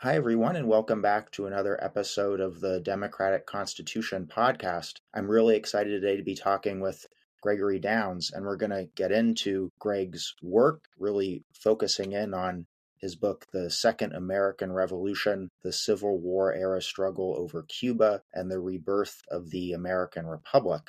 Hi, everyone, and welcome back to another episode of the Democratic Constitution podcast. I'm really excited today to be talking with Gregory Downs, and we're going to get into Greg's work, really focusing in on his book, The Second American Revolution, the Civil War Era Struggle over Cuba, and the Rebirth of the American Republic.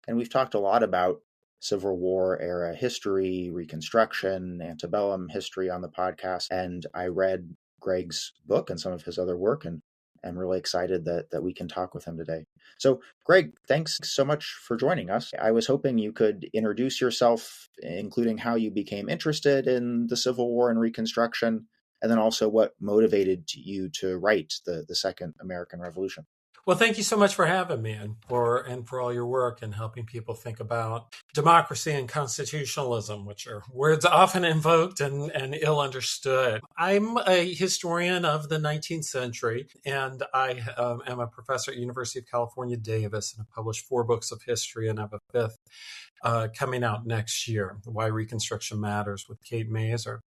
And we've talked a lot about Civil War era history, Reconstruction, antebellum history on the podcast, and I read Greg's book and some of his other work, and I'm really excited that we can talk with him today. So, Greg, thanks so much for joining us. I was hoping you could introduce yourself, including how you became interested in the Civil War and Reconstruction, and then also what motivated you to write the Second American Revolution. Well, thank you so much for having me and for all your work and helping people think about democracy and constitutionalism, which are words often invoked and ill understood. I'm a historian of the 19th century, and I am a professor at University of California, Davis, and I published 4 books of history and have a 5th coming out next year, Why Reconstruction Matters with Kate Masur.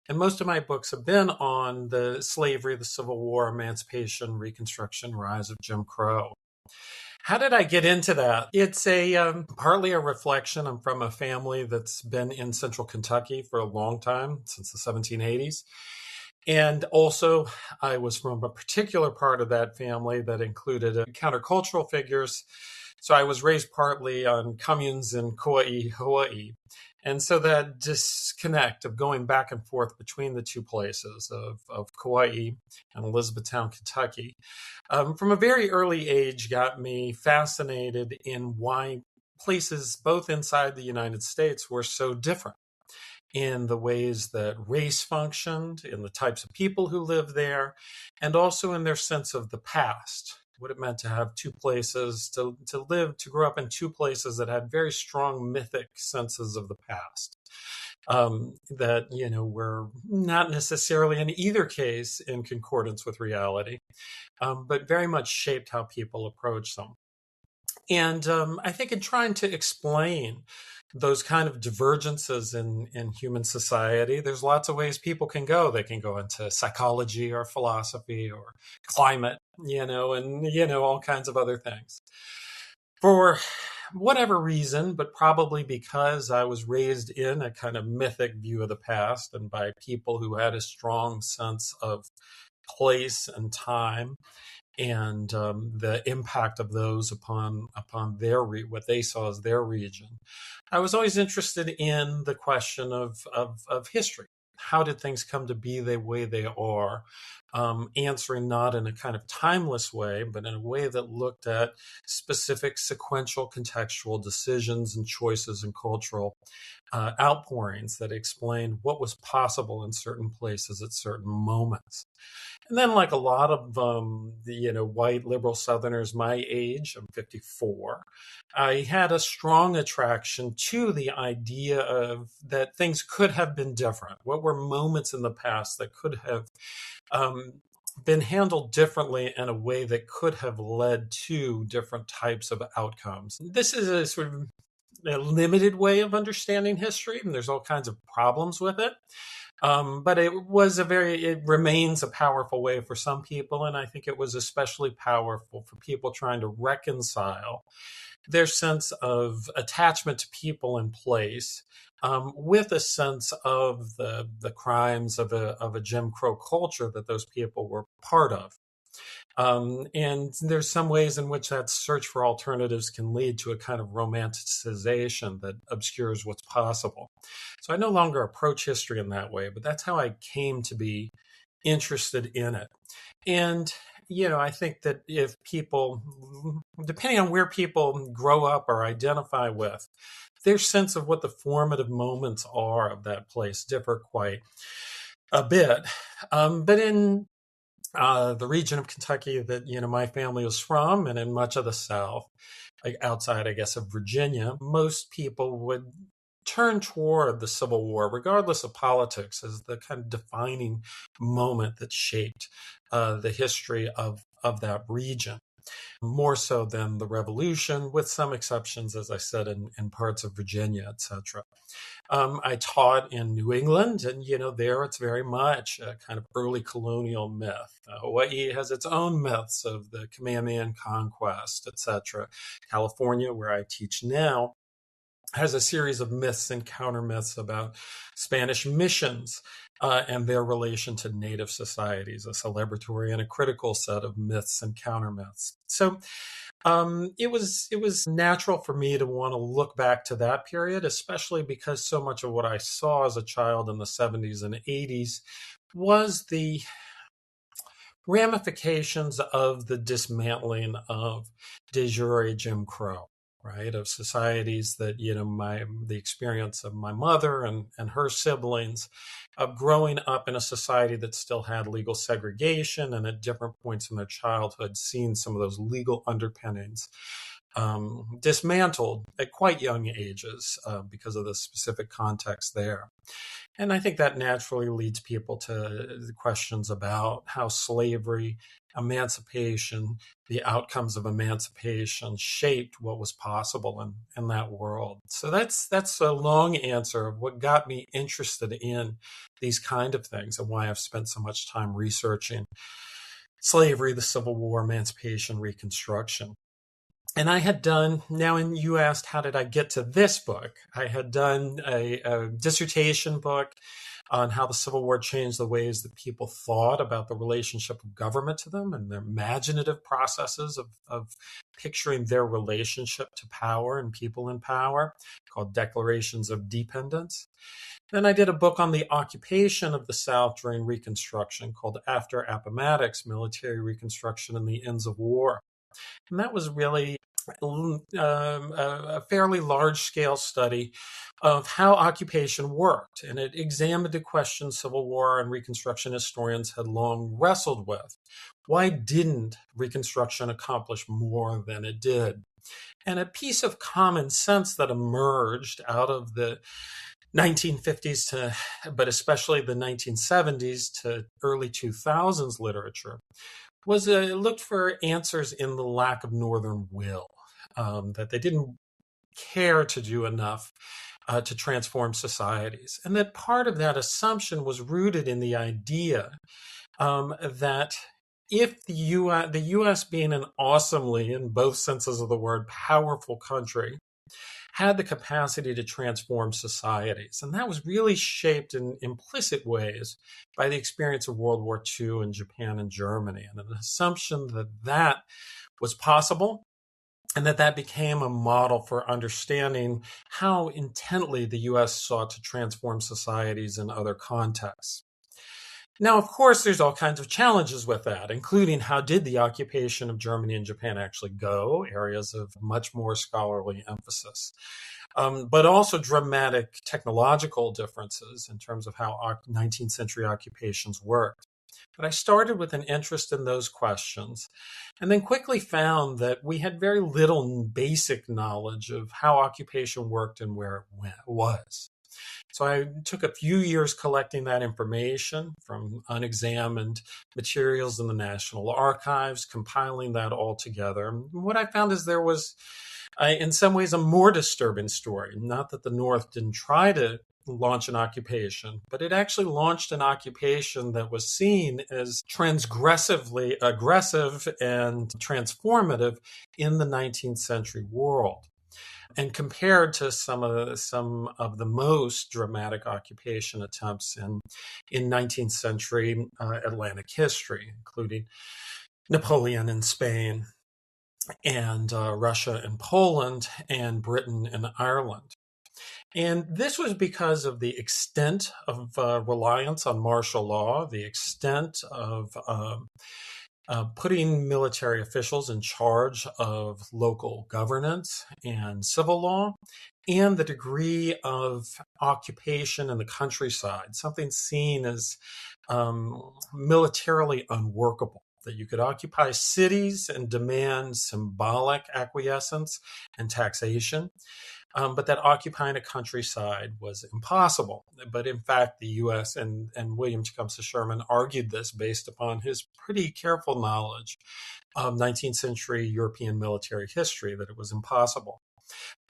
And most of my books have been on the slavery, the Civil War, emancipation, Reconstruction, rise of Jim Crow. How did I get into that? It's partly a reflection. I'm from a family that's been in central Kentucky for a long time, since the 1780s. And also, I was from a particular part of that family that included countercultural figures. So I was raised partly on communes in Kauai, Hawaii. And so that disconnect of going back and forth between the two places of Kauai and Elizabethtown, Kentucky, from a very early age got me fascinated in why places both inside the United States were so different in the ways that race functioned, in the types of people who lived there, and also in their sense of the past. What it meant to have two places, to live, to grow up in two places that had very strong mythic senses of the past. That, were not necessarily in either case in concordance with reality, but very much shaped how people approach them. And I think in trying to explain those kind of divergences in human society, there's lots of ways people can go. They can go into psychology or philosophy or climate, and all kinds of other things. For whatever reason, but probably because I was raised in a kind of mythic view of the past and by people who had a strong sense of place and time, and the impact of those upon their what they saw as their region. I was always interested in the question of history. How did things come to be the way they are? Answering not in a kind of timeless way, but in a way that looked at specific sequential contextual decisions and choices and cultural outpourings that explained what was possible in certain places at certain moments. And then, like a lot of white liberal Southerners my age, I'm 54, I had a strong attraction to the idea of that things could have been different. What were moments in the past that could have been handled differently in a way that could have led to different types of outcomes? This is a sort of a limited way of understanding history, and there's all kinds of problems with it. But it remains a powerful way for some people, and I think it was especially powerful for people trying to reconcile their sense of attachment to people in place with a sense of the crimes of a Jim Crow culture that those people were part of. And there's some ways in which that search for alternatives can lead to a kind of romanticization that obscures what's possible. So I no longer approach history in that way, but that's how I came to be interested in it. And, I think that if people, depending on where people grow up or identify with, their sense of what the formative moments are of that place differ quite a bit. But in the region of Kentucky that, my family was from, and in much of the South, like outside, I guess, of Virginia, most people would turn toward the Civil War, regardless of politics, as the kind of defining moment that shaped the history of that region. more so than the Revolution, with some exceptions, as I said, in parts of Virginia, etc. I taught in New England, and there it's very much a kind of early colonial myth. Hawaii has its own myths of the Kamehameha conquest, etc. California, where I teach now, has a series of myths and counter myths about Spanish missions and their relation to native societies, a celebratory and a critical set of myths and counter myths. So it was natural for me to want to look back to that period, especially because so much of what I saw as a child in the 70s and 80s was the ramifications of the dismantling of de jure Jim Crow, right? Of societies that, the experience of my mother and her siblings of growing up in a society that still had legal segregation, and at different points in their childhood seen some of those legal underpinnings dismantled at quite young ages because of the specific context there. And I think that naturally leads people to the questions about how slavery, emancipation, the outcomes of emancipation shaped what was possible in that world. So that's a long answer of what got me interested in these kind of things and why I've spent so much time researching slavery, the Civil War, emancipation, Reconstruction. And I had done, and you asked, how did I get to this book? I had done a dissertation book on how the Civil War changed the ways that people thought about the relationship of government to them and their imaginative processes of picturing their relationship to power and people in power, called Declarations of Dependence. Then I did a book on the occupation of the South during Reconstruction called After Appomattox, Military Reconstruction and the Ends of War. And that was really a fairly large-scale study of how occupation worked. And it examined the question Civil War and Reconstruction historians had long wrestled with. Why didn't Reconstruction accomplish more than it did? And a piece of common sense that emerged out of the 1950s but especially the 1970s to early 2000s literature was looked for answers in the lack of Northern will, that they didn't care to do enough to transform societies. And that part of that assumption was rooted in the idea that if the U.S. being an awesomely, in both senses of the word, powerful country, had the capacity to transform societies. And that was really shaped in implicit ways by the experience of World War II in Japan and Germany, and an assumption that that was possible and that became a model for understanding how intently the U.S. sought to transform societies in other contexts. Now, of course, there's all kinds of challenges with that, including how did the occupation of Germany and Japan actually go, areas of much more scholarly emphasis, but also dramatic technological differences in terms of how 19th century occupations worked. But I started with an interest in those questions and then quickly found that we had very little basic knowledge of how occupation worked and where it was. So I took a few years collecting that information from unexamined materials in the National Archives, compiling that all together. And what I found is there was, in some ways, a more disturbing story. Not that the North didn't try to launch an occupation, but it actually launched an occupation that was seen as transgressively aggressive and transformative in the 19th century world. And compared to some of the most dramatic occupation attempts in 19th century Atlantic history, including Napoleon in Spain and Russia and Poland and Britain and Ireland. And this was because of the extent of reliance on martial law, the extent of putting military officials in charge of local governance and civil law, and the degree of occupation in the countryside, something seen as militarily unworkable, that you could occupy cities and demand symbolic acquiescence and taxation, but that occupying a countryside was impossible. But in fact, the U.S. and William Tecumseh Sherman argued this based upon his pretty careful knowledge of 19th century European military history, that it was impossible.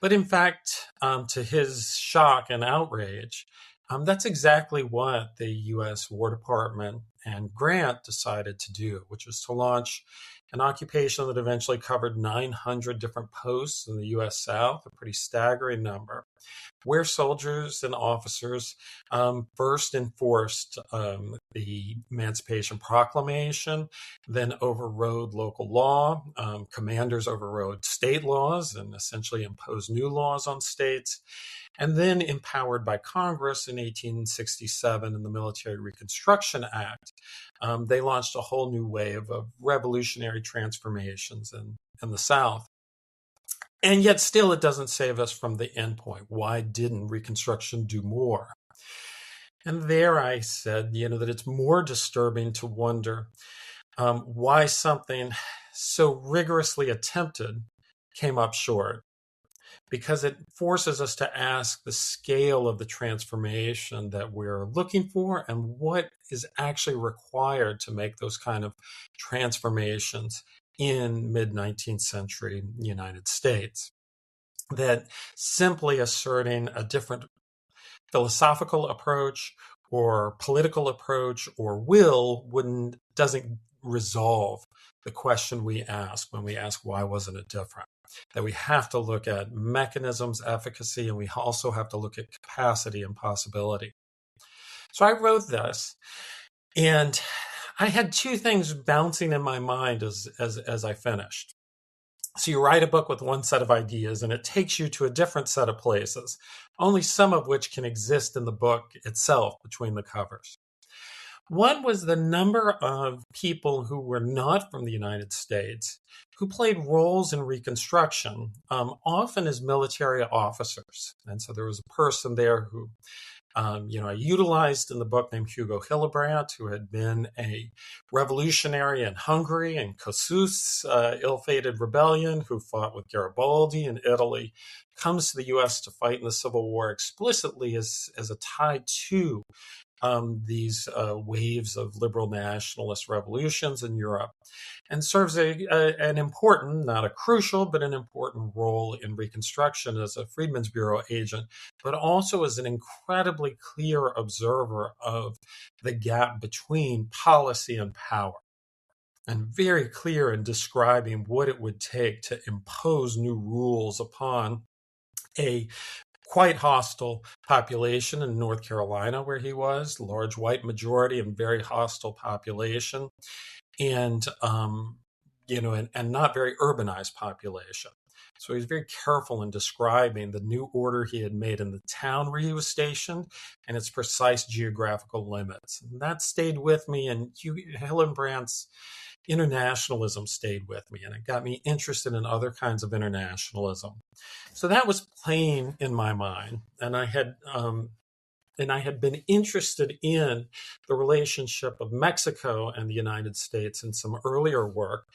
But in fact, to his shock and outrage, that's exactly what the U.S. War Department and Grant decided to do, which was to launch an occupation that eventually covered 900 different posts in the U.S. South, a pretty staggering number, where soldiers and officers first enforced the Emancipation Proclamation, then overrode local law. Commanders overrode state laws and essentially imposed new laws on states. And then, empowered by Congress in 1867 in the Military Reconstruction Act, they launched a whole new wave of revolutionary transformations in the South. And yet still it doesn't save us from the end point. Why didn't Reconstruction do more? And there I said, that it's more disturbing to wonder why something so rigorously attempted came up short. Because it forces us to ask the scale of the transformation that we're looking for and what is actually required to make those kind of transformations in mid-19th century United States. That simply asserting a different philosophical approach or political approach or will doesn't resolve the question we ask when we ask, why wasn't it different? That we have to look at mechanisms, efficacy, and we also have to look at capacity and possibility. So I wrote this, and I had two things bouncing in my mind as I finished. So you write a book with one set of ideas, and it takes you to a different set of places, only some of which can exist in the book itself between the covers. One was the number of people who were not from the United States who played roles in Reconstruction, often as military officers. And so there was a person there who, I utilized in the book named Hugo Hillebrandt, who had been a revolutionary in Hungary and Kossuth's ill-fated rebellion, who fought with Garibaldi in Italy, comes to the U.S. to fight in the Civil War explicitly as a tie to these waves of liberal nationalist revolutions in Europe, and serves an important, not a crucial, but an important role in Reconstruction as a Freedmen's Bureau agent, but also as an incredibly clear observer of the gap between policy and power, and very clear in describing what it would take to impose new rules upon a quite hostile population in North Carolina, where he was, large white majority and very hostile population, and not very urbanized population. So he's very careful in describing the new order he had made in the town where he was stationed and its precise geographical limits. And that stayed with me, and Hillenbrandt's internationalism stayed with me, and it got me interested in other kinds of internationalism. So that was playing in my mind, and I had been interested in the relationship of Mexico and the United States in some earlier work,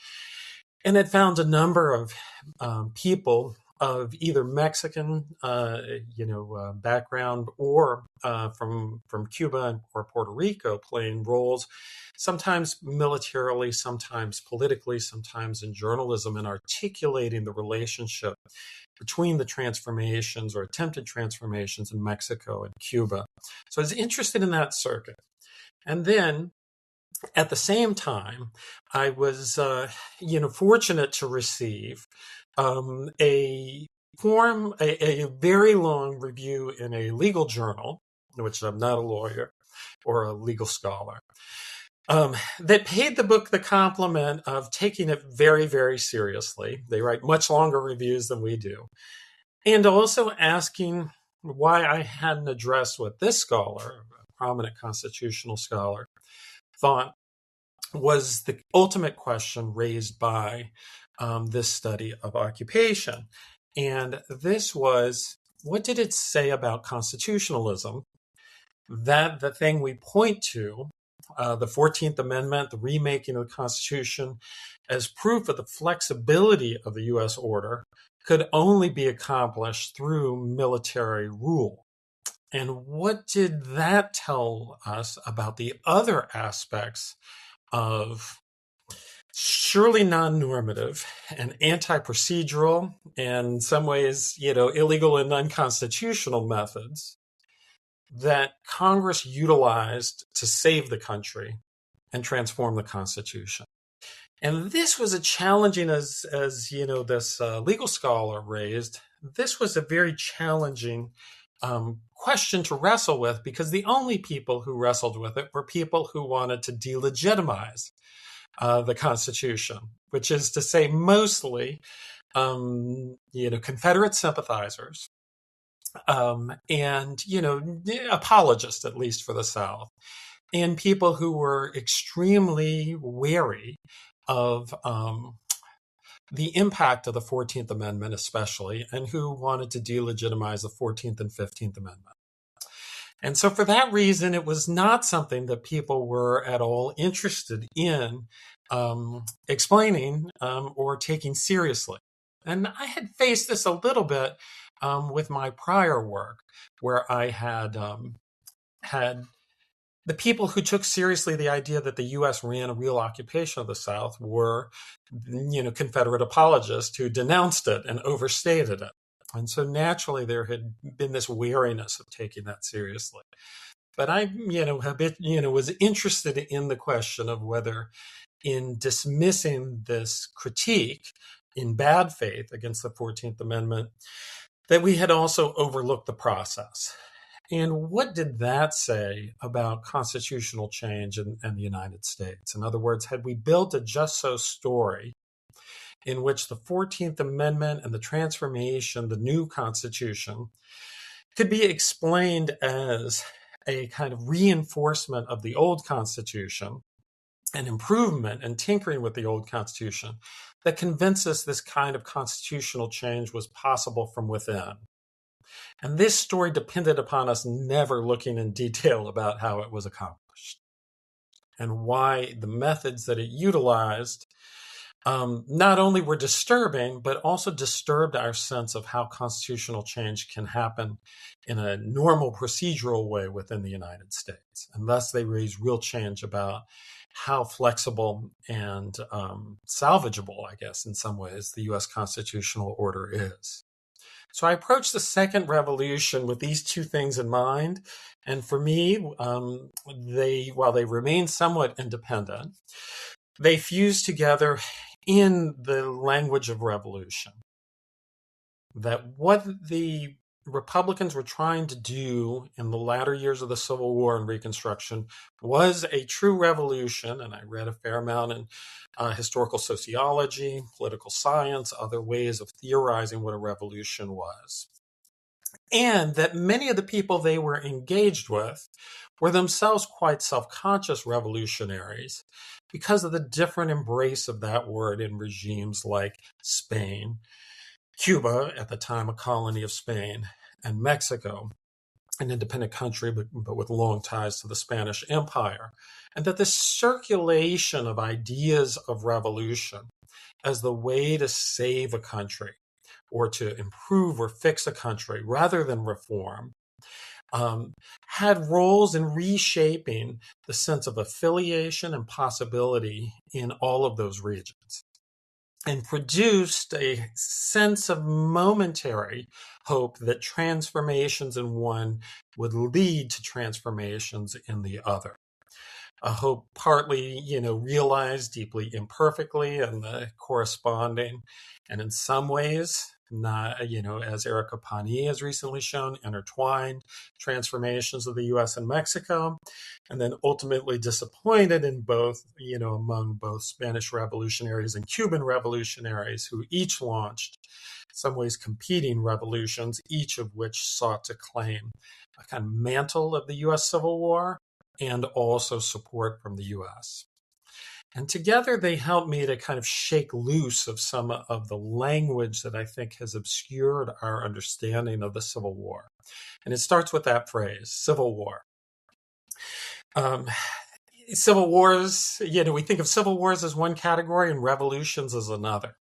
and had found a number of people of either Mexican, background or from Cuba or Puerto Rico playing roles, sometimes militarily, sometimes politically, sometimes in journalism, and articulating the relationship between the transformations or attempted transformations in Mexico and Cuba. So I was interested in that circuit. And then at the same time, I was, fortunate to receive a very long review in a legal journal, which I'm not a lawyer or a legal scholar, that paid the book the compliment of taking it very, very seriously. They write much longer reviews than we do. And also asking why I hadn't addressed what this scholar, a prominent constitutional scholar, thought was the ultimate question raised by this study of occupation. And this was, what did it say about constitutionalism? That the thing we point to, the 14th Amendment, the remaking of the Constitution, as proof of the flexibility of the U.S. order, could only be accomplished through military rule. And what did that tell us about the other aspects of surely non-normative and anti-procedural, and in some ways, illegal and unconstitutional methods that Congress utilized to save the country and transform the Constitution? And this was a challenging, as this legal scholar raised, this was a very challenging question to wrestle with, because the only people who wrestled with it were people who wanted to delegitimize the Constitution, which is to say mostly, Confederate sympathizers, and, apologists, at least for the South, and people who were extremely wary of the impact of the 14th Amendment, especially, and who wanted to delegitimize the 14th and 15th Amendment. And so for that reason, it was not something that people were at all interested in explaining or taking seriously. And I had faced this a little bit with my prior work, where I had the people who took seriously the idea that the U.S. ran a real occupation of the South were, Confederate apologists who denounced it and overstated it. And so naturally, there had been this wariness of taking that seriously. But I, was interested in the question of whether, in dismissing this critique in bad faith against the 14th Amendment, that we had also overlooked the process. And what did that say about constitutional change in the United States? In other words, had we built a just so story in which the 14th Amendment and the transformation, the new Constitution, could be explained as a kind of reinforcement of the old Constitution, an improvement and tinkering with the old Constitution that convinced us this kind of constitutional change was possible from within. And this story depended upon us never looking in detail about how it was accomplished and why the methods that it utilized not only were disturbing, but also disturbed our sense of how constitutional change can happen in a normal procedural way within the United States. And thus they raise real change about how flexible and salvageable, I guess, in some ways, the U.S. constitutional order is. So I approached the second revolution with these two things in mind. And for me, while they remain somewhat independent, they fuse together in the language of revolution. That what the Republicans were trying to do in the latter years of the Civil War and Reconstruction was a true revolution. And I read a fair amount in historical sociology, political science, other ways of theorizing what a revolution was. And that many of the people they were engaged with were themselves quite self-conscious revolutionaries because of the different embrace of that word in regimes like Spain, Cuba, at the time a colony of Spain, and Mexico, an independent country, but with long ties to the Spanish Empire. And that the circulation of ideas of revolution as the way to save a country or to improve or fix a country rather than reform had roles in reshaping the sense of affiliation and possibility in all of those regions, and produced a sense of momentary hope that transformations in one would lead to transformations in the other. A hope partly, realized deeply imperfectly in the corresponding, and in some ways, not, as Erica Pani has recently shown, intertwined transformations of the U.S. and Mexico, and then ultimately disappointed in both, among both Spanish revolutionaries and Cuban revolutionaries, who each launched, in some ways, competing revolutions, each of which sought to claim a kind of mantle of the U.S. Civil War and also support from the U.S. And together they helped me to kind of shake loose of some of the language that I think has obscured our understanding of the Civil War. And it starts with that phrase, Civil War. Civil wars, we think of civil wars as one category and revolutions as another.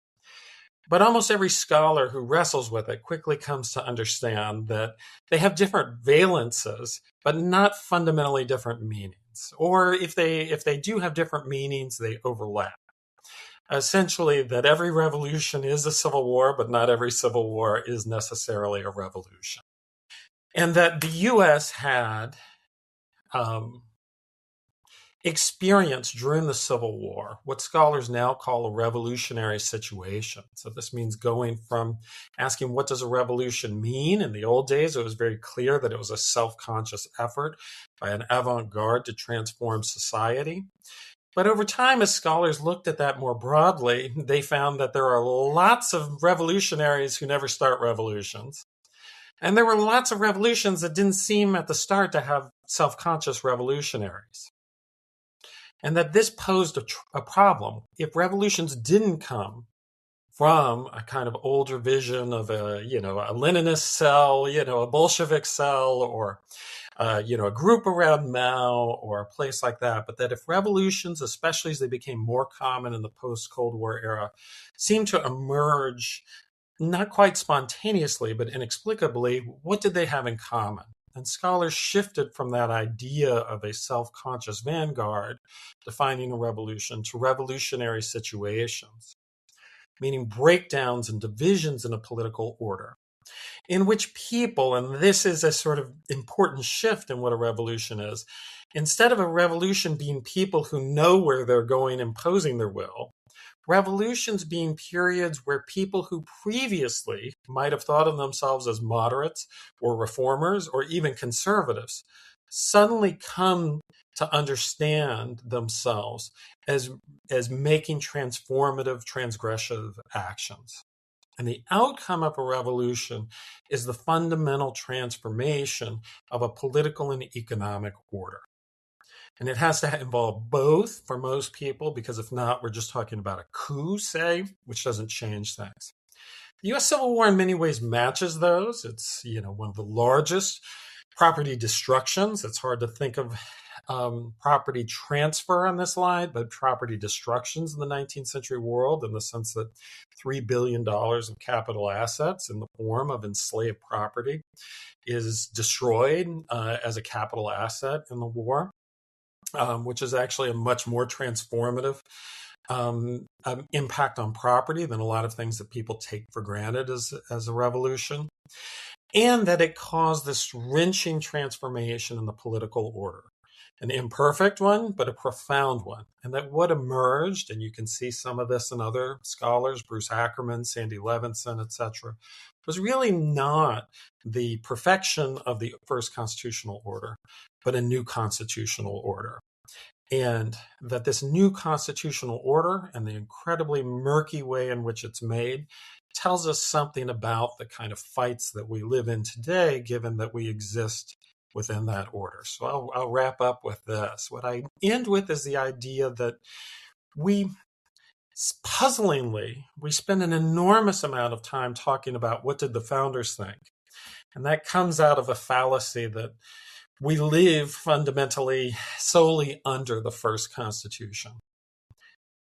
But almost every scholar who wrestles with it quickly comes to understand that they have different valences, but not fundamentally different meanings. Or if they do have different meanings, they overlap. Essentially, that every revolution is a civil war, but not every civil war is necessarily a revolution. And that the U.S. had experience during the Civil War, what scholars now call a revolutionary situation. So this means going from asking, what does a revolution mean? In the old days, it was very clear that it was a self-conscious effort by an avant-garde to transform society. But over time, as scholars looked at that more broadly, they found that there are lots of revolutionaries who never start revolutions. And there were lots of revolutions that didn't seem at the start to have self-conscious revolutionaries. And that this posed a problem. If revolutions didn't come from a kind of older vision of a Leninist cell, a Bolshevik cell, or a group around Mao, or a place like that, but that if revolutions, especially as they became more common in the post-Cold War era, seemed to emerge not quite spontaneously, but inexplicably, what did they have in common? And scholars shifted from that idea of a self-conscious vanguard defining a revolution to revolutionary situations, meaning breakdowns and divisions in a political order, in which people, and this is a sort of important shift in what a revolution is, instead of a revolution being people who know where they're going imposing their will, revolutions being periods where people who previously might have thought of themselves as moderates or reformers or even conservatives suddenly come to understand themselves as making transformative, transgressive actions. And the outcome of a revolution is the fundamental transformation of a political and economic order. And it has to involve both for most people, because if not, we're just talking about a coup, say, which doesn't change things. The U.S. Civil War in many ways matches those. It's, one of the largest property destructions. It's hard to think of property transfer on this slide, but property destructions in the 19th century world, in the sense that $3 billion of capital assets in the form of enslaved property is destroyed as a capital asset in the war. Which is actually a much more transformative impact on property than a lot of things that people take for granted as a revolution. And that it caused this wrenching transformation in the political order. An imperfect one, but a profound one. And that what emerged, and you can see some of this in other scholars, Bruce Ackerman, Sandy Levinson, etc., was really not the perfection of the first constitutional order, but a new constitutional order. And that this new constitutional order and the incredibly murky way in which it's made tells us something about the kind of fights that we live in today, given that we exist within that order. So I'll wrap up with this. What I end with is the idea that puzzlingly, we spend an enormous amount of time talking about what did the founders think. And that comes out of a fallacy that we live fundamentally solely under the first Constitution.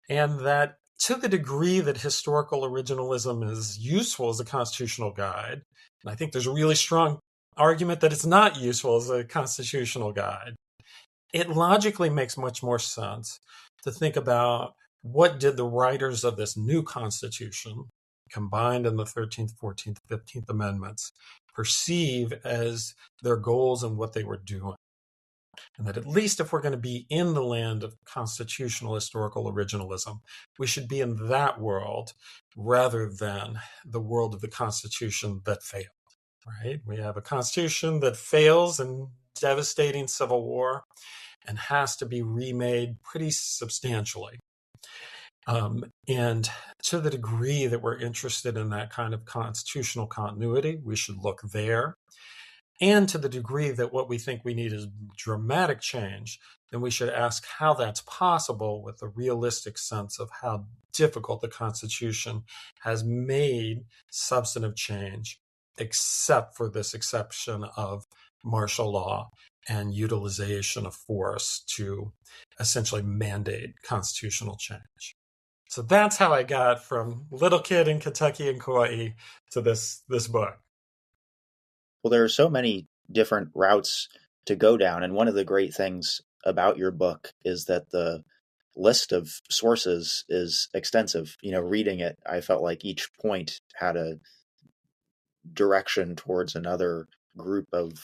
And that to the degree that historical originalism is useful as a constitutional guide, and I think there's a really strong argument that it's not useful as a constitutional guide, it logically makes much more sense to think about what did the writers of this new Constitution, combined in the 13th, 14th, 15th Amendments, perceive as their goals and what they were doing. And that at least if we're going to be in the land of constitutional historical originalism, we should be in that world rather than the world of the Constitution that failed, right? We have a Constitution that fails in devastating civil war and has to be remade pretty substantially. And to the degree that we're interested in that kind of constitutional continuity, we should look there. And to the degree that what we think we need is dramatic change, then we should ask how that's possible with a realistic sense of how difficult the Constitution has made substantive change, except for this exception of martial law and utilization of force to essentially mandate constitutional change. So that's how I got from little kid in Kentucky and Kauai to this book. Well, there are so many different routes to go down. And one of the great things about your book is that the list of sources is extensive. Reading it, I felt like each point had a direction towards another group of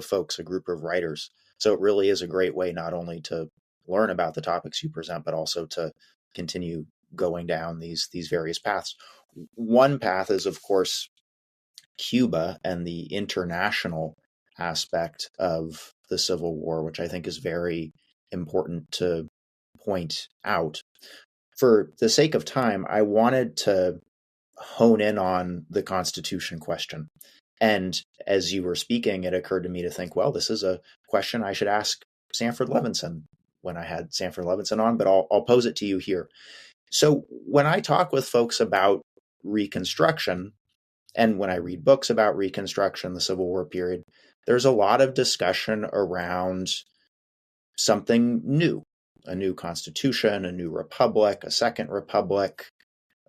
folks, a group of writers. So it really is a great way not only to learn about the topics you present, but also to continue going down these various paths. One path is, of course, Cuba and the international aspect of the Civil War, which I think is very important to point out. For the sake of time, I wanted to hone in on the Constitution question. And as you were speaking, it occurred to me to think, well, this is a question I should ask Sanford Levinson when I had Sanford Levinson on, but I'll pose it to you here. So when I talk with folks about Reconstruction, and when I read books about Reconstruction, the Civil War period, there's a lot of discussion around something new, a new constitution, a new republic, a second republic,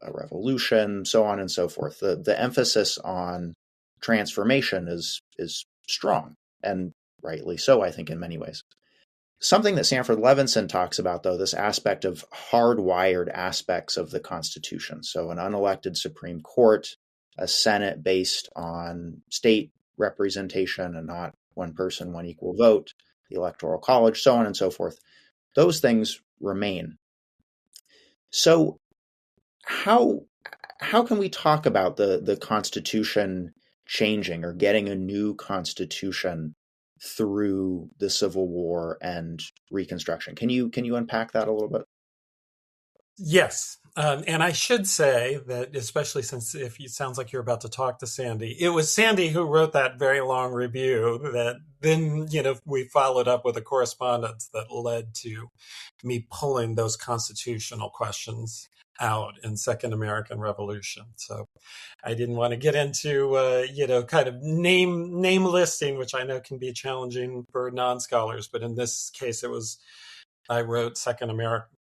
a revolution, so on and so forth. The emphasis on transformation is strong, and rightly so, I think, in many ways. Something that Sanford Levinson talks about, though, this aspect of hardwired aspects of the Constitution. So an unelected Supreme Court, a Senate based on state representation and not one person, one equal vote, the Electoral College, so on and so forth. Those things remain. So how can we talk about the Constitution changing or getting a new Constitution through the Civil War and Reconstruction? Can you unpack that a little bit? Yes. And I should say that, especially since if it sounds like you're about to talk to Sandy, it was Sandy who wrote that very long review that then, we followed up with a correspondence that led to me pulling those constitutional questions out in Second American Revolution. So I didn't want to get into, kind of name listing, which I know can be challenging for non-scholars. But in this case, I wrote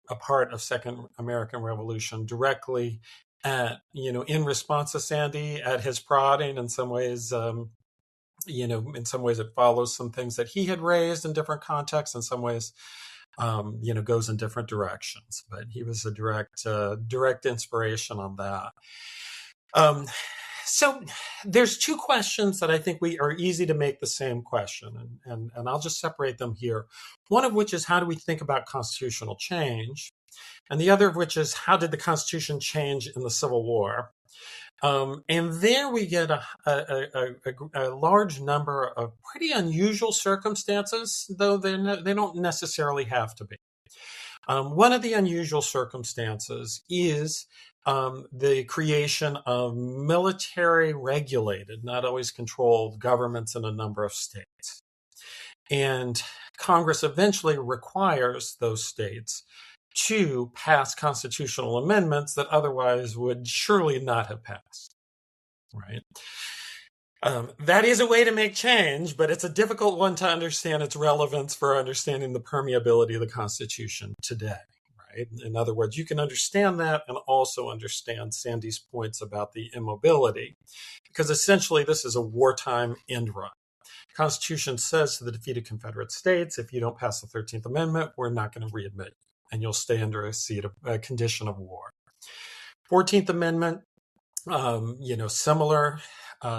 a part of Second American Revolution directly in response to Sandy at his prodding. In some ways, in some ways it follows some things that he had raised in different contexts. In some ways, goes in different directions. But he was a direct inspiration on that. So there's two questions that I think we are easy to make the same question, and I'll just separate them here. One of which is, how do we think about constitutional change? And the other of which is, how did the Constitution change in the Civil War? And there we get a large number of pretty unusual circumstances, though they don't necessarily have to be. One of the unusual circumstances is the creation of military regulated, not always controlled, governments in a number of states. And Congress eventually requires those states to pass constitutional amendments that otherwise would surely not have passed, right? That is a way to make change, but it's a difficult one to understand its relevance for understanding the permeability of the Constitution today. Right? In other words, you can understand that and also understand Sandy's points about the immobility, because essentially this is a wartime end run. The Constitution says to the defeated Confederate States, if you don't pass the 13th Amendment, we're not going to readmit you, and you'll stay under a condition of war. 14th Amendment, similar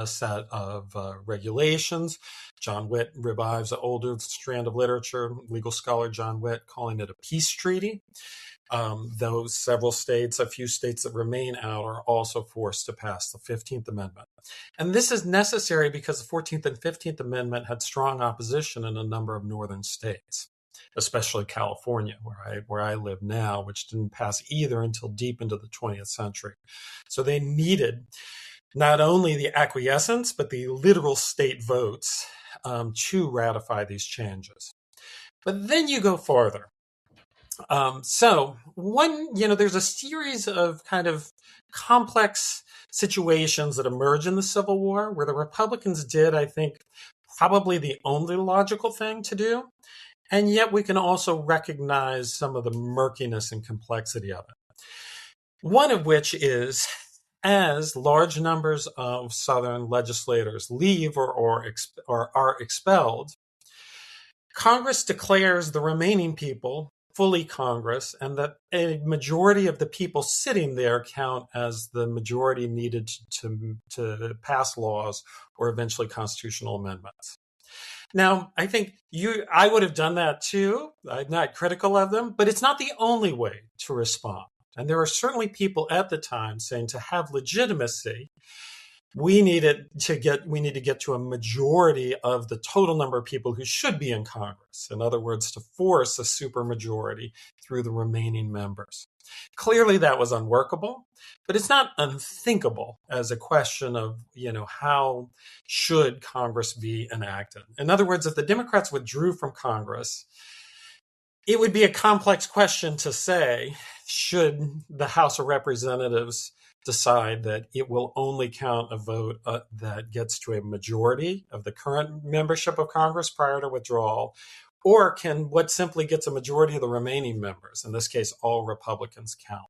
set of regulations. John Witt revives an older strand of literature, legal scholar John Witt, calling it a peace treaty. Though several states, a few states that remain out, are also forced to pass the 15th Amendment. And this is necessary because the 14th and 15th Amendment had strong opposition in a number of northern states, especially California, where I live now, which didn't pass either until deep into the 20th century. So they needed not only the acquiescence, but the literal state votes to ratify these changes. But then you go farther. There's a series of kind of complex situations that emerge in the Civil War where the Republicans did, I think, probably the only logical thing to do. And yet we can also recognize some of the murkiness and complexity of it. One of which is, as large numbers of Southern legislators leave or are expelled, Congress declares the remaining people fully Congress, and that a majority of the people sitting there count as the majority needed to pass laws or eventually constitutional amendments. Now, I think I would have done that too. I'm not critical of them, but it's not the only way to respond. And there are certainly people at the time saying to have legitimacy, we need to get to a majority of the total number of people who should be in Congress. In other words, to force a supermajority through the remaining members. Clearly that was unworkable, but it's not unthinkable as a question of, how should Congress be enacted? In other words, if the Democrats withdrew from Congress, it would be a complex question to say, should the House of Representatives decide that it will only count a vote that gets to a majority of the current membership of Congress prior to withdrawal, or can what simply gets a majority of the remaining members, in this case, all Republicans, count?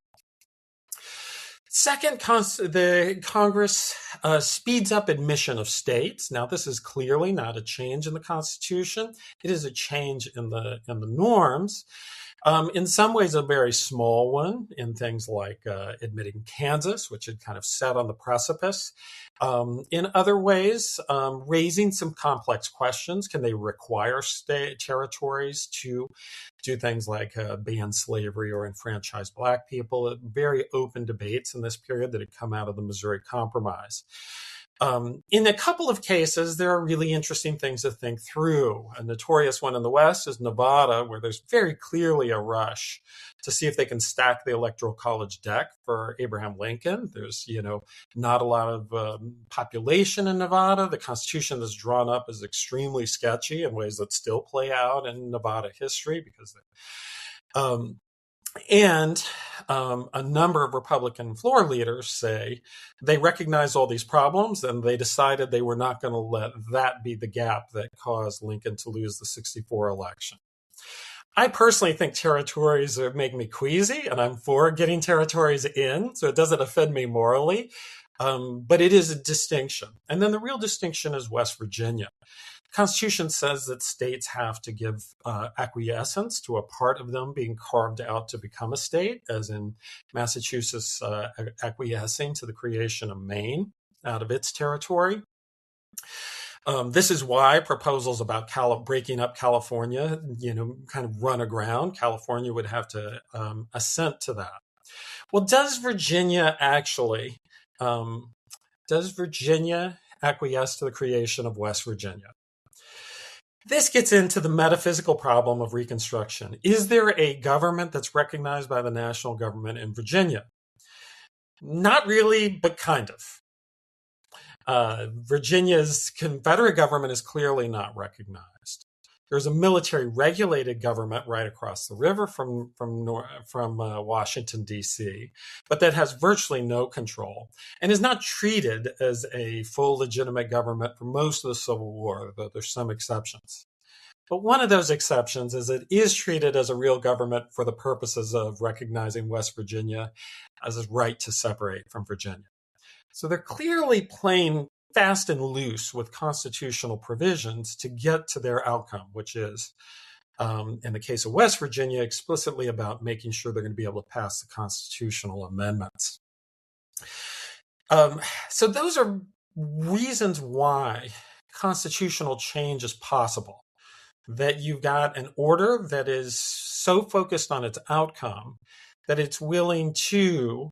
Second, the Congress speeds up admission of states. Now, this is clearly not a change in the Constitution. It is a change in the norms. In some ways, a very small one in things like admitting Kansas, which had kind of sat on the precipice. In other ways, raising some complex questions. Can they require state territories to do things like ban slavery or enfranchise Black people? Very open debates in this period that had come out of the Missouri Compromise. In a couple of cases, there are really interesting things to think through. A notorious one in the West is Nevada, where there's very clearly a rush to see if they can stack the Electoral College deck for Abraham Lincoln. There's, not a lot of population in Nevada. The Constitution that's drawn up is extremely sketchy in ways that still play out in Nevada history because a number of Republican floor leaders say they recognize all these problems and they decided they were not going to let that be the gap that caused Lincoln to lose the 1964 election. I personally think territories make me queasy, and I'm for getting territories in, so it doesn't offend me morally, but it is a distinction. And then the real distinction is West Virginia. The Constitution says that states have to give acquiescence to a part of them being carved out to become a state, as in Massachusetts acquiescing to the creation of Maine out of its territory. This is why proposals about breaking up California, kind of run aground. California would have to assent to that. Well, does Virginia acquiesce to the creation of West Virginia? This gets into the metaphysical problem of Reconstruction. Is there a government that's recognized by the national government in Virginia? Not really, but kind of. Virginia's Confederate government is clearly not recognized. There's a military regulated government right across the river from Washington, D.C., but that has virtually no control and is not treated as a full legitimate government for most of the Civil War, though there's some exceptions. But one of those exceptions is it is treated as a real government for the purposes of recognizing West Virginia as a right to separate from Virginia. So they're clearly playing fast and loose with constitutional provisions to get to their outcome, which is, in the case of West Virginia, explicitly about making sure they're going to be able to pass the constitutional amendments. So those are reasons why constitutional change is possible, that you've got an order that is so focused on its outcome that it's willing to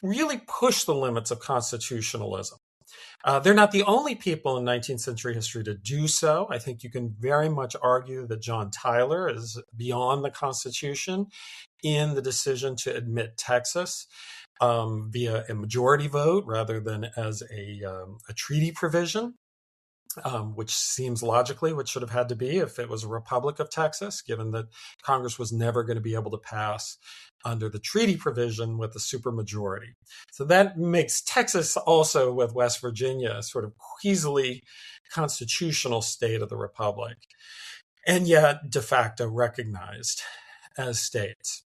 really push the limits of constitutionalism. They're not the only people in 19th century history to do so. I think you can very much argue that John Tyler is beyond the Constitution in the decision to admit Texas via a majority vote rather than as a treaty provision, which seems logically what should have had to be if it was a Republic of Texas, given that Congress was never going to be able to pass under the treaty provision with a supermajority. So that makes Texas also with West Virginia sort of queasily constitutional state of the Republic, and yet de facto recognized as states.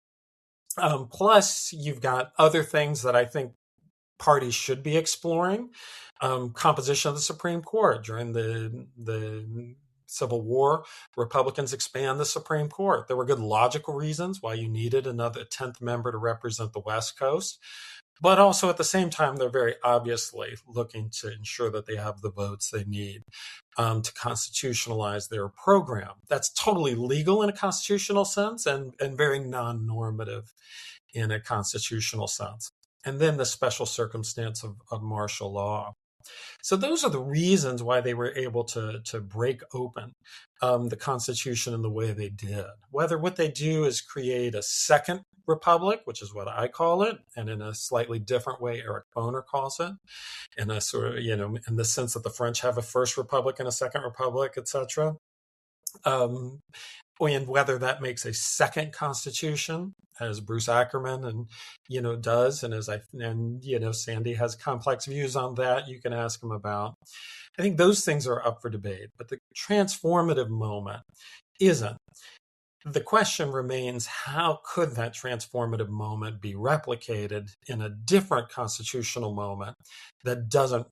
Plus, you've got other things that I think parties should be exploring. Composition of the Supreme Court during the Civil War. Republicans expand the Supreme Court. There were good logical reasons why you needed another 10th member to represent the West Coast. But also at the same time, they're very obviously looking to ensure that they have the votes they need to constitutionalize their program. That's totally legal in a constitutional sense and very non-normative in a constitutional sense. And then the special circumstance of martial law. So those are the reasons why they were able to break open the Constitution in the way they did. Whether what they do is create a second republic, which is what I call it, and in a slightly different way Eric Boner calls it, in a sort of, in the sense that the French have a first republic and a second republic, etc. And whether that makes a second constitution, as Bruce Ackerman does, and Sandy has complex views on that. You can ask him about. I think those things are up for debate, but the transformative moment isn't. The question remains: how could that transformative moment be replicated in a different constitutional moment that doesn't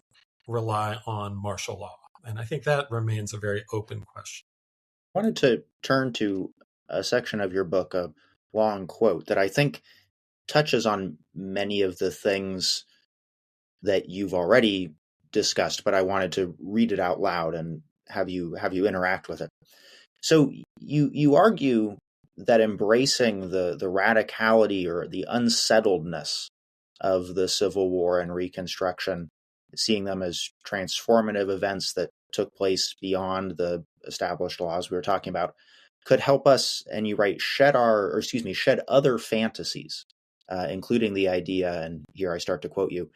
rely on martial law? And I think that remains a very open question. I wanted to turn to a section of your book, a long quote that I think touches on many of the things that you've already discussed, but I wanted to read it out loud and have you interact with it. So you argue that embracing the radicality or the unsettledness of the Civil War and Reconstruction, seeing them as transformative events that took place beyond the established laws we were talking about, could help us, and you write, shed other fantasies, including the idea, and here I start to quote you,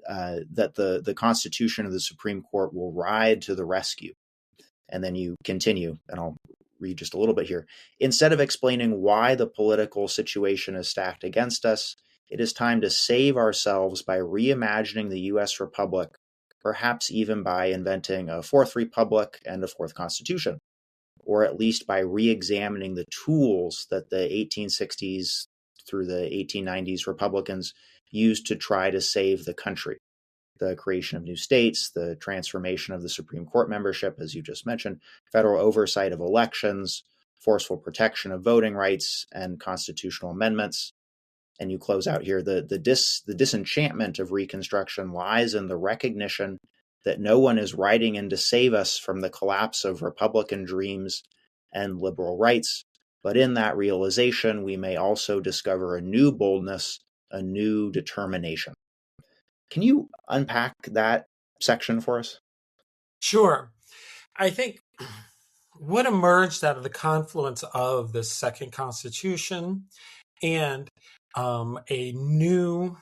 that the Constitution of the Supreme Court will ride to the rescue. And then you continue, and I'll read just a little bit here. Instead of explaining why the political situation is stacked against us, it is time to save ourselves by reimagining the U.S. Republic, perhaps even by inventing a fourth republic and a fourth constitution, or at least by re-examining the tools that the 1860s through the 1890s Republicans used to try to save the country. The creation of new states, the transformation of the Supreme Court membership, as you just mentioned, federal oversight of elections, forceful protection of voting rights, and constitutional amendments. And you close out here, the disenchantment of Reconstruction lies in the recognition that no one is riding in to save us from the collapse of Republican dreams and liberal rights, but in that realization, we may also discover a new boldness, a new determination. Can you unpack that section for us? Sure. I think what emerged out of the confluence of the second constitution and a new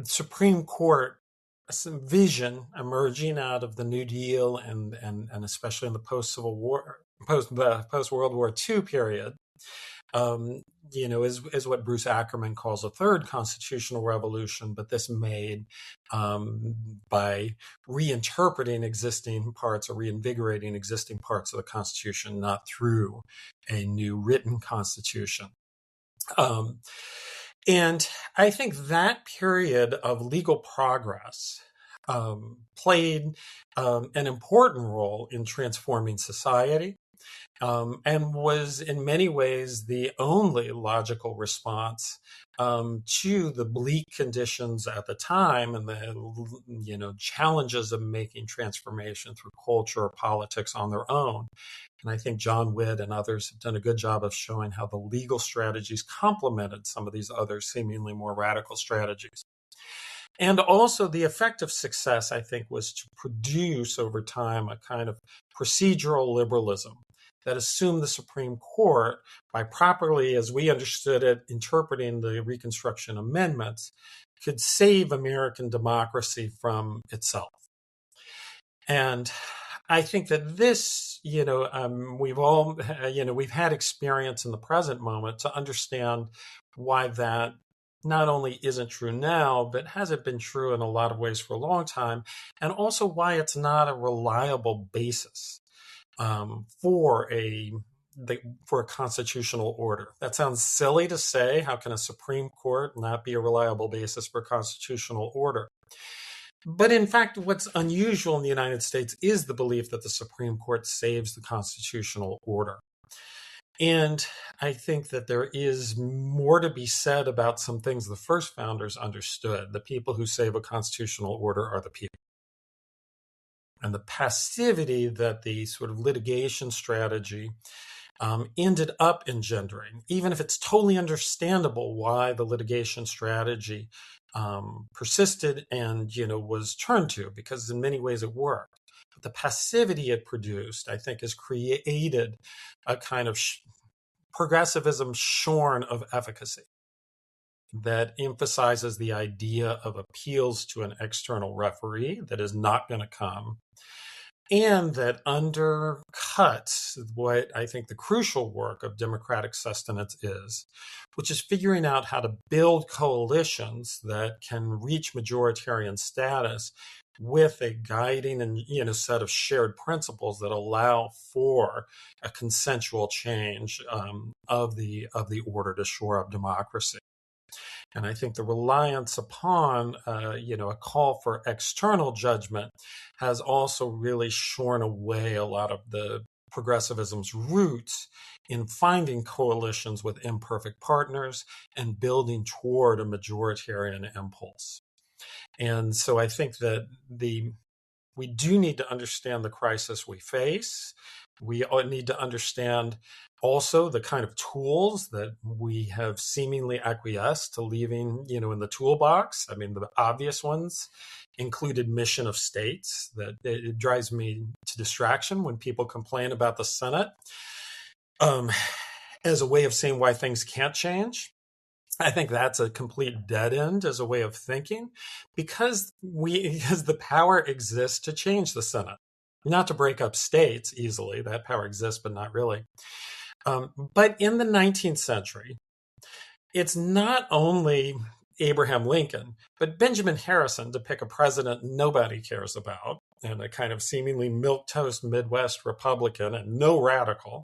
Supreme Court vision emerging out of the New Deal and especially in the post-Civil War, post-World War II period, is what Bruce Ackerman calls a third constitutional revolution, but this made by reinterpreting existing parts or reinvigorating existing parts of the Constitution, not through a new written Constitution. And I think that period of legal progress played an important role in transforming society. And was in many ways the only logical response to the bleak conditions at the time and the challenges of making transformation through culture or politics on their own. And I think John Witt and others have done a good job of showing how the legal strategies complemented some of these other seemingly more radical strategies. And also the effect of success, I think, was to produce over time a kind of procedural liberalism that assumed the Supreme Court, by properly, as we understood it, interpreting the Reconstruction Amendments, could save American democracy from itself. And I think that this, we've had experience in the present moment to understand why that not only isn't true now, but hasn't been true in a lot of ways for a long time, and also why it's not a reliable basis for a for a constitutional order. That sounds silly to say. How can a Supreme Court not be a reliable basis for constitutional order? But in fact, what's unusual in the United States is the belief that the Supreme Court saves the constitutional order. And I think that there is more to be said about some things the first founders understood. The people who save a constitutional order are the people. And the passivity that the sort of litigation strategy ended up engendering, even if it's totally understandable why the litigation strategy persisted and was turned to, because in many ways it worked. But the passivity it produced, I think, has created a kind of progressivism shorn of efficacy that emphasizes the idea of appeals to an external referee that is not going to come, and that undercuts what I think the crucial work of democratic sustenance is, which is figuring out how to build coalitions that can reach majoritarian status with a guiding and set of shared principles that allow for a consensual change of the order to shore up democracy. And I think the reliance upon, a call for external judgment has also really shorn away a lot of the progressivism's roots in finding coalitions with imperfect partners and building toward a majoritarian impulse. And so I think that we do need to understand the crisis we face. We need to understand also the kind of tools that we have seemingly acquiesced to leaving, in the toolbox. I mean, the obvious ones included mission of states. That it drives me to distraction when people complain about the Senate as a way of saying why things can't change. I think that's a complete dead end as a way of thinking, because the power exists to change the Senate, not to break up states easily. That power exists, but not really. But in the 19th century, it's not only Abraham Lincoln, but Benjamin Harrison, to pick a president nobody cares about, and a kind of seemingly milquetoast Midwest Republican and no radical,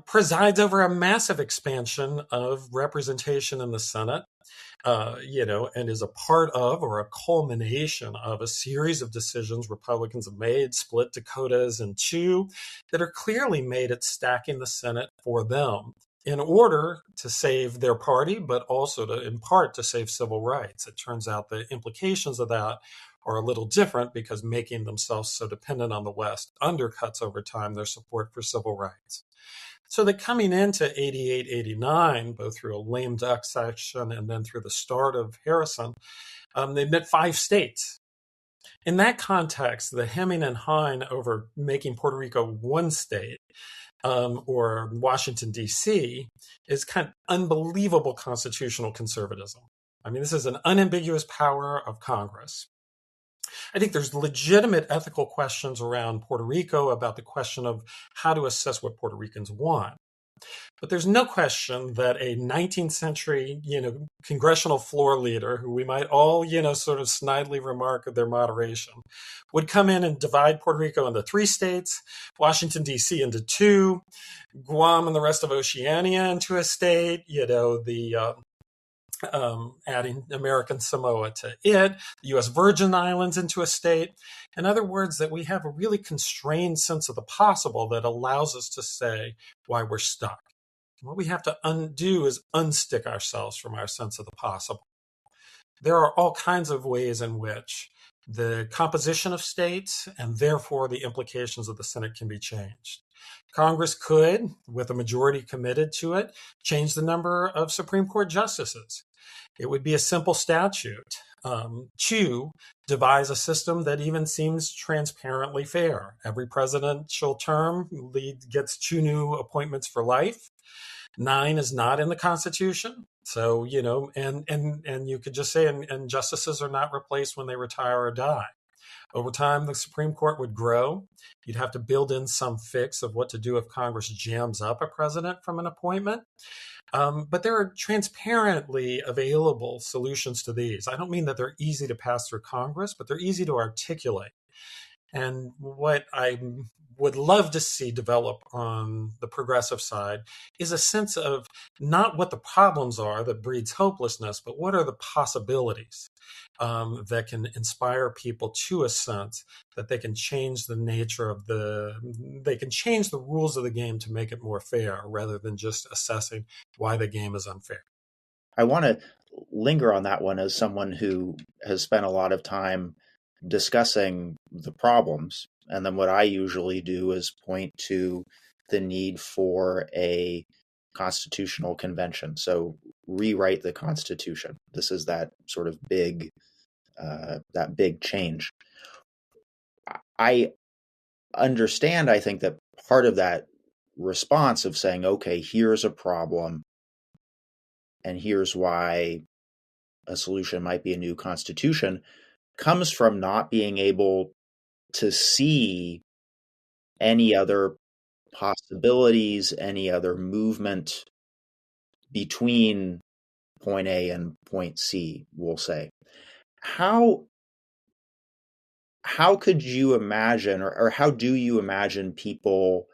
presides over a massive expansion of representation in the Senate, and is a part of or a culmination of a series of decisions Republicans have made, split Dakotas in two, that are clearly made at stacking the Senate for them in order to save their party, but also in part to save civil rights. It turns out the implications of that are a little different, because making themselves so dependent on the West undercuts over time their support for civil rights. So that coming into 88, 89, both through a lame duck section and then through the start of Harrison, they met 5 states. In that context, the hemming and hawing over making Puerto Rico one state, or Washington, D.C., is kind of unbelievable constitutional conservatism. I mean, this is an unambiguous power of Congress. I think there's legitimate ethical questions around Puerto Rico about the question of how to assess what Puerto Ricans want. But there's no question that a 19th century, congressional floor leader, who we might all, sort of snidely remark at their moderation, would come in and divide Puerto Rico into 3 states, Washington, D.C. into 2, Guam and the rest of Oceania into a state, adding American Samoa to it, the U.S. Virgin Islands into a state. In other words, that we have a really constrained sense of the possible that allows us to say why we're stuck. What we have to undo is unstick ourselves from our sense of the possible. There are all kinds of ways in which the composition of states and therefore the implications of the Senate can be changed. Congress could, with a majority committed to it, change the number of Supreme Court justices. It would be a simple statute to devise a system that even seems transparently fair. Every presidential term gets 2 new appointments for life. 9 is not in the Constitution. So, and you could just say, and justices are not replaced when they retire or die. Over time, the Supreme Court would grow. You'd have to build in some fix of what to do if Congress jams up a president from an appointment. But there are transparently available solutions to these. I don't mean that they're easy to pass through Congress, but they're easy to articulate. And what I would love to see develop on the progressive side is a sense of not what the problems are that breeds hopelessness, but what are the possibilities that can inspire people to a sense that they can change the nature of they can change the rules of the game to make it more fair rather than just assessing why the game is unfair. I want to linger on that one as someone who has spent a lot of time discussing the problems. And then what I usually do is point to the need for a constitutional convention. So rewrite the Constitution. This is that sort of that big change. I understand, I think, that part of that response of saying, okay, here's a problem, and here's why a solution might be a new constitution, comes from not being able to see any other possibilities, any other movement between point A and point C, we'll say. How could you imagine, or how do you imagine people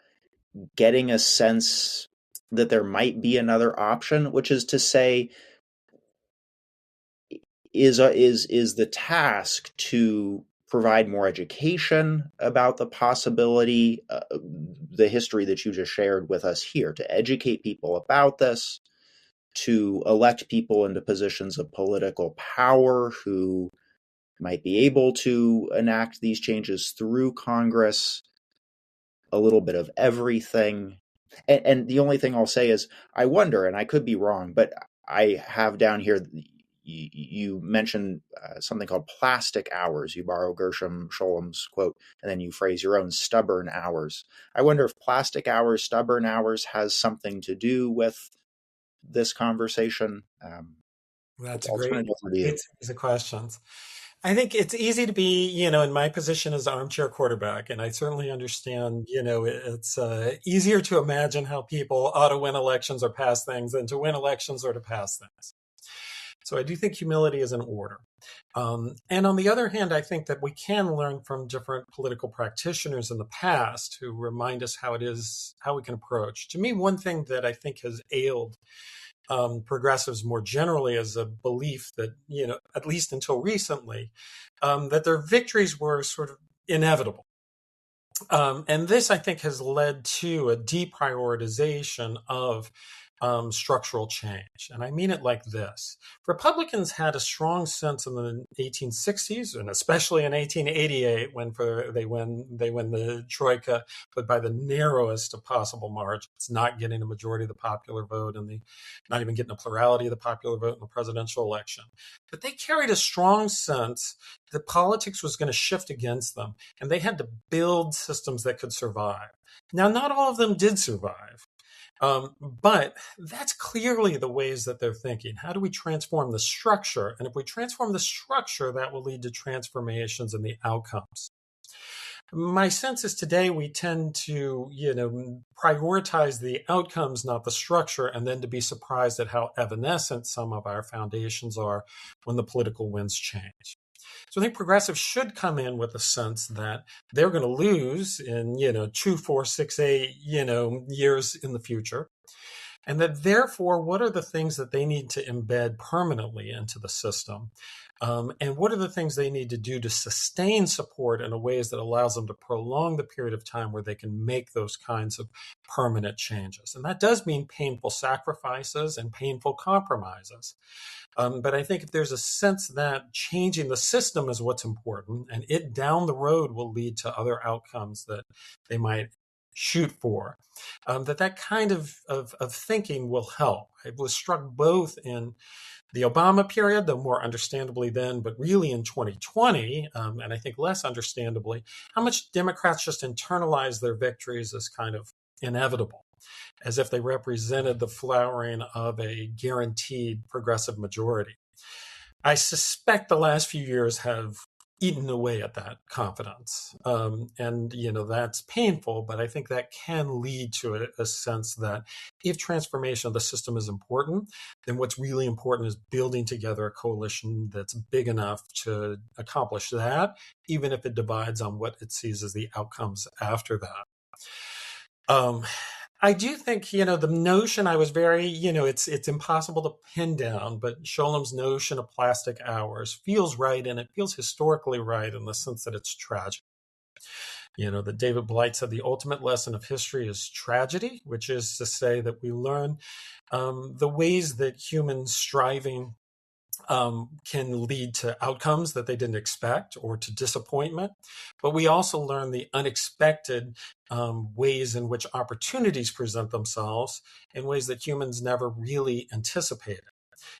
getting a sense that there might be another option, which is to say, is the task to provide more education about the possibility, the history that you just shared with us here, to educate people about this, to elect people into positions of political power who might be able to enact these changes through Congress, a little bit of everything. And the only thing I'll say is, I wonder, and I could be wrong, but I have down here, you mentioned something called plastic hours. You borrow Gershom Schollem's quote, and then you phrase your own stubborn hours. I wonder if plastic hours, stubborn hours has something to do with this conversation. That's a I'll turn great it over to you. series of questions. I think it's easy to be, in my position as armchair quarterback, and I certainly understand, it's easier to imagine how people ought to win elections or pass things than to win elections or to pass things. So I do think humility is in order. And on the other hand, I think that we can learn from different political practitioners in the past who remind us how we can approach. To me, one thing that I think has ailed progressives more generally is a belief that, at least until recently, that their victories were sort of inevitable. And this, I think, has led to a deprioritization of structural change. And I mean it like this. Republicans had a strong sense in the 1860s, and especially in 1888, when they win the Troika, but by the narrowest of possible margins, not getting a majority of the popular vote and not even getting a plurality of the popular vote in the presidential election. But they carried a strong sense that politics was going to shift against them, and they had to build systems that could survive. Now, not all of them did survive. But that's clearly the ways that they're thinking. How do we transform the structure? And if we transform the structure, that will lead to transformations in the outcomes. My sense is today we tend to, prioritize the outcomes, not the structure, and then to be surprised at how evanescent some of our foundations are when the political winds change. So I think progressives should come in with a sense that they're going to lose in, 2, 4, 6, 8, years in the future. And that therefore, what are the things that they need to embed permanently into the system? And what are the things they need to do to sustain support in a ways that allows them to prolong the period of time where they can make those kinds of permanent changes? And that does mean painful sacrifices and painful compromises. But I think if there's a sense that changing the system is what's important, and it down the road will lead to other outcomes that they might shoot for, that kind of thinking will help. I was struck both in the Obama period, though more understandably then, but really in 2020, and I think less understandably, how much Democrats just internalize their victories as kind of inevitable, as if they represented the flowering of a guaranteed progressive majority. I suspect the last few years have eaten away at that confidence. And, that's painful, but I think that can lead to a sense that if transformation of the system is important, then what's really important is building together a coalition that's big enough to accomplish that, even if it divides on what it sees as the outcomes after that. I do think, the notion I was very, it's impossible to pin down, but Sholom's notion of plastic hours feels right, and it feels historically right in the sense that it's tragic. That David Blight said the ultimate lesson of history is tragedy, which is to say that we learn the ways that human striving can lead to outcomes that they didn't expect or to disappointment. But we also learn the unexpected ways in which opportunities present themselves in ways that humans never really anticipated.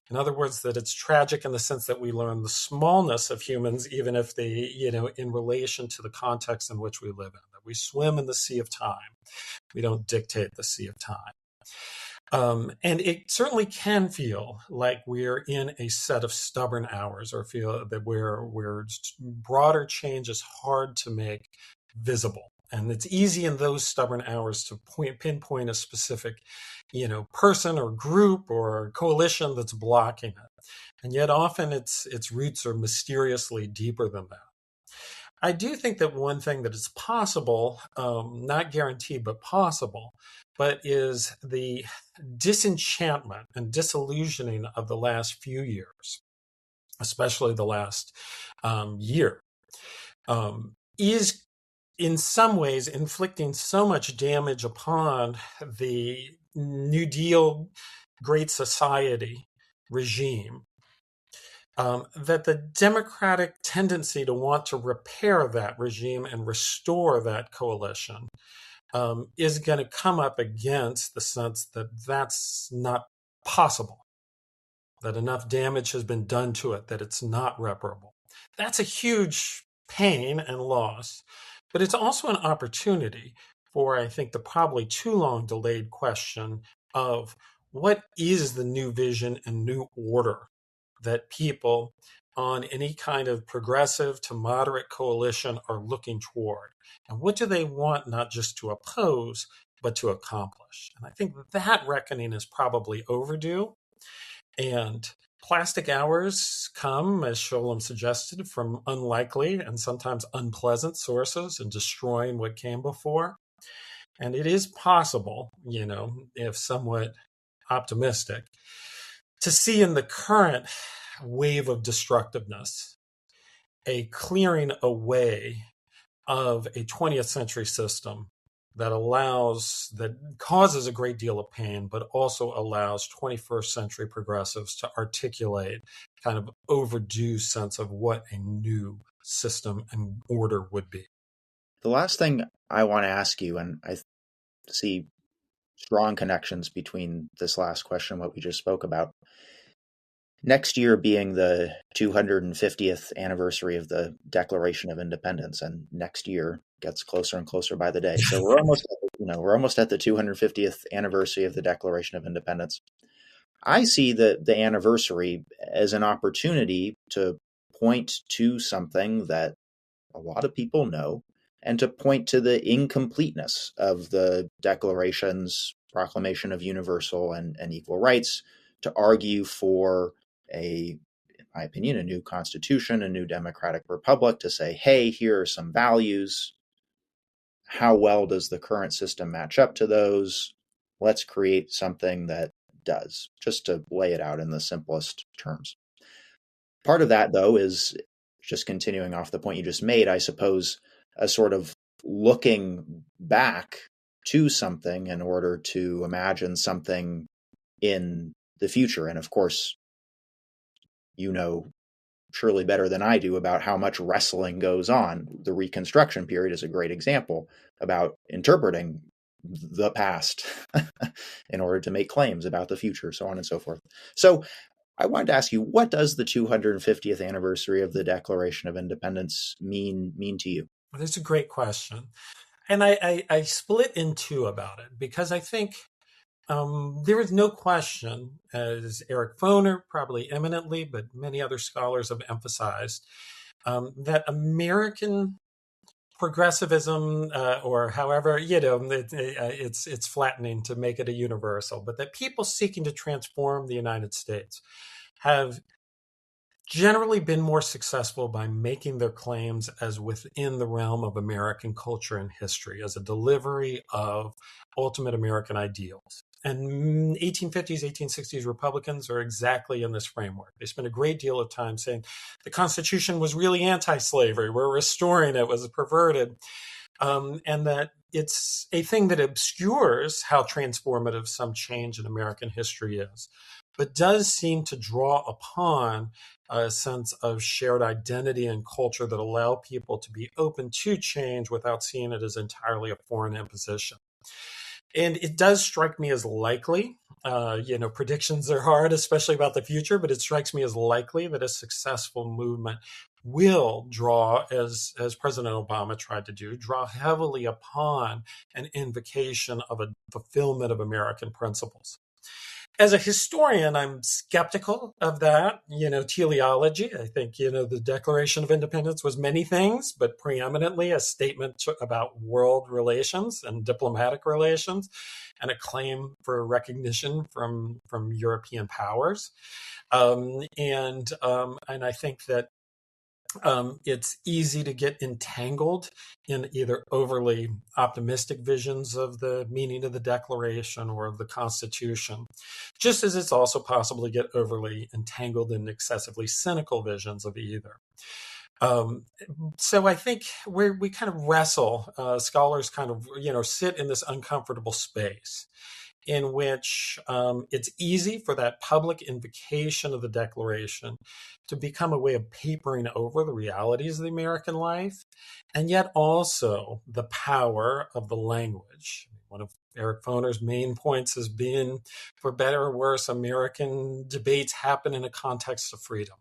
In other words, that it's tragic in the sense that we learn the smallness of humans, even if they, in relation to the context in which we live in, that we swim in the sea of time. We don't dictate the sea of time. And it certainly can feel like we're in a set of stubborn hours, or feel that where broader change is hard to make visible. And it's easy in those stubborn hours to pinpoint a specific, person or group or coalition that's blocking it. And yet often its roots are mysteriously deeper than that. I do think that one thing that is possible, not guaranteed, but possible, but is the disenchantment and disillusioning of the last few years, especially the last year, is in some ways inflicting so much damage upon the New Deal Great Society regime that the democratic tendency to want to repair that regime and restore that coalition is going to come up against the sense that that's not possible, that enough damage has been done to it, that it's not reparable. That's a huge pain and loss, but it's also an opportunity for, I think, the probably too long delayed question of what is the new vision and new order that people on any kind of progressive to moderate coalition are looking toward. And what do they want not just to oppose, but to accomplish? And I think that reckoning is probably overdue. And plastic hours come, as Sholom suggested, from unlikely and sometimes unpleasant sources and destroying what came before. And it is possible, if somewhat optimistic, to see in the current wave of destructiveness a clearing away of a 20th century system that causes a great deal of pain, but also allows 21st century progressives to articulate kind of overdue sense of what a new system and order would be. The last thing I want to ask you, and I see strong connections between this last question and what we just spoke about. Next year being the 250th anniversary of the Declaration of Independence, and next year gets closer and closer by the day. So we're almost at the 250th anniversary of the Declaration of Independence. I see the anniversary as an opportunity to point to something that a lot of people know, and to point to the incompleteness of the Declaration's proclamation of universal and equal rights, to argue for in my opinion, a new constitution, a new democratic republic, to say, hey, here are some values. How well does the current system match up to those? Let's create something that does, just to lay it out in the simplest terms. Part of that, though, is just continuing off the point you just made, I suppose, a sort of looking back to something in order to imagine something in the future. And of course, surely better than I do about how much wrestling goes on. The Reconstruction period is a great example about interpreting the past in order to make claims about the future, so on and so forth. So I wanted to ask you, what does the 250th anniversary of the Declaration of Independence mean to you? Well, that's a great question. And I split in two about it, because I think there is no question, as Eric Foner probably eminently, but many other scholars have emphasized, that American progressivism, or however, it's flattening to make it a universal, but that people seeking to transform the United States have generally been more successful by making their claims as within the realm of American culture and history, as a delivery of ultimate American ideals. And 1850s, 1860s Republicans are exactly in this framework. They spend a great deal of time saying the Constitution was really anti-slavery, we're restoring it, it was perverted, and that it's a thing that obscures how transformative some change in American history is, but does seem to draw upon a sense of shared identity and culture that allow people to be open to change without seeing it as entirely a foreign imposition. And it does strike me as likely, predictions are hard, especially about the future, but it strikes me as likely that a successful movement will draw, as President Obama tried to do, draw heavily upon an invocation of a fulfillment of American principles. As a historian, I'm skeptical of that, teleology. I think, the Declaration of Independence was many things, but preeminently a statement about world relations and diplomatic relations, and a claim for recognition from European powers. And I think that it's easy to get entangled in either overly optimistic visions of the meaning of the Declaration or of the Constitution, just as it's also possible to get overly entangled in excessively cynical visions of either. So I think we kind of wrestle, scholars kind of, sit in this uncomfortable space in which it's easy for that public invocation of the Declaration to become a way of papering over the realities of the American life, and yet also the power of the language. One of Eric Foner's main points has been, for better or worse, American debates happen in a context of freedom.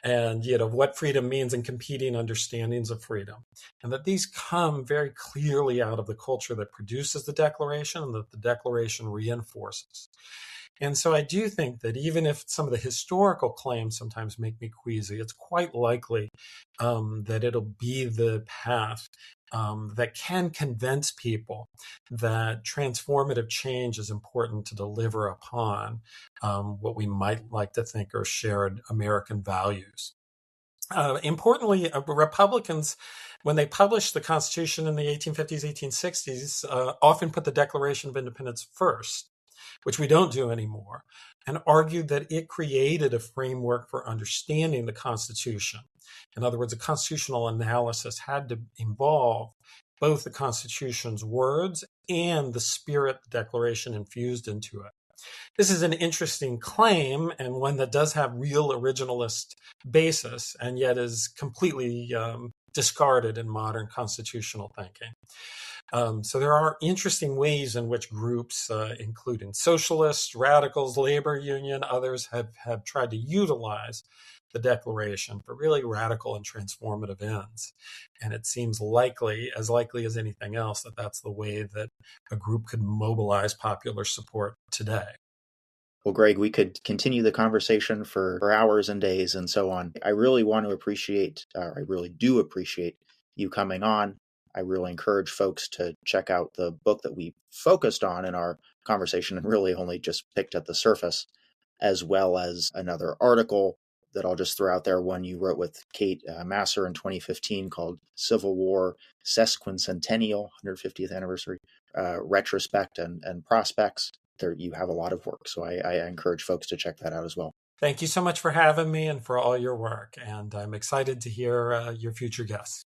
And what freedom means and competing understandings of freedom, and that these come very clearly out of the culture that produces the Declaration and that the Declaration reinforces. And so I do think that even if some of the historical claims sometimes make me queasy, it's quite likely that it'll be the path that can convince people that transformative change is important to deliver upon what we might like to think are shared American values. Importantly, Republicans, when they published the Constitution in the 1850s, 1860s, often put the Declaration of Independence first, which we don't do anymore, and argued that it created a framework for understanding the Constitution. In other words, a constitutional analysis had to involve both the Constitution's words and the spirit the Declaration infused into it. This is an interesting claim, and one that does have real originalist basis, and yet is completely discarded in modern constitutional thinking. So there are interesting ways in which groups, including socialists, radicals, labor union, others have tried to utilize the Declaration for really radical and transformative ends. And it seems likely as anything else, that that's the way that a group could mobilize popular support today. Well, Greg, we could continue the conversation for hours and days and so on. I really do appreciate you coming on. I really encourage folks to check out the book that we focused on in our conversation and really only just picked at the surface, as well as another article that I'll just throw out there, one you wrote with Kate Masur in 2015 called Civil War Sesquicentennial, 150th anniversary, Retrospect and Prospects. There you have a lot of work, so I encourage folks to check that out as well. Thank you so much for having me and for all your work, and I'm excited to hear your future guests.